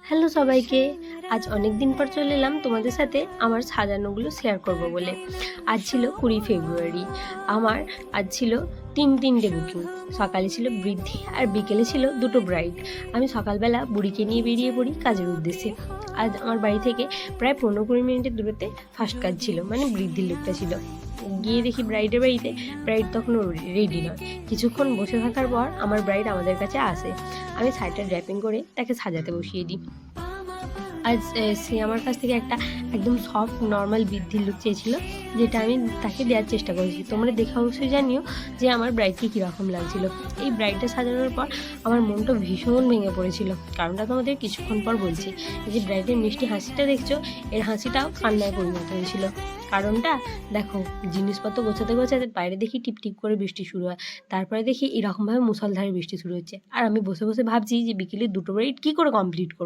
Hello সবাইকে। আজ অনেক দিন পর চলে এলাম তোমাদের সাথে আমার সাজানোগুলো শেয়ার করব বলে। আজ ছিল 20 ফেব্রুয়ারি। আমার আজ ছিল তিনটে বুকিং। সকালে ছিল বৃদ্ধি আর বিকেলে ছিল দুটো ব্রাইড। আমি সকালবেলা বুড়িকে নিয়ে বেরিয়ে পড়ি কাজের উদ্দেশ্যে। আজ আমার বাড়ি থেকে প্রায় 15-20 মিনিটের দূরত্বে ফার্স্ট কাজ ছিল, মানে বৃদ্ধির লোকটা ছিল। গিয়ে দেখি ব্রাইডের বাড়িতে ব্রাইড তখনও রেডি নয়। কিছুক্ষণ বসে থাকার পর আমার ব্রাইড আমাদের কাছে আসে। আমি শাড়িটা ড্র্যাপিং করে তাকে সাজাতে বসিয়ে দিই। আজ সে আমার কাছ থেকে একটা একদম সফট নর্মাল বৃদ্ধির লুক চেয়েছিল, যেটা আমি তাকে দেওয়ার চেষ্টা করেছি। তোমরা দেখে অবশ্যই জানিও যে আমার ব্রাইডকে কীরকম লাগছিল। এই ব্রাইডটা সাজানোর পর আমার মনটা ভীষণ ভেঙে পড়েছিল। কারণটা তোমাদের কিছুক্ষণ পর বলছি। এই যে ব্রাইডের মিষ্টি হাসিটা দেখছো, এর হাসিটাও কান্নায় পরিণত হয়েছিল। কারণটা দেখো, জিনিসপত্র গোছাতে গোছাতে বাইরে দেখি টিপ টিপ করে বৃষ্টি শুরু হয়। তারপরে দেখি এরকমভাবে মুষলধারে বৃষ্টি শুরু হচ্ছে। আর আমি বসে বসে ভাবছি যে বিকেলে দুটো ব্রাইড কী করে কমপ্লিট করবো।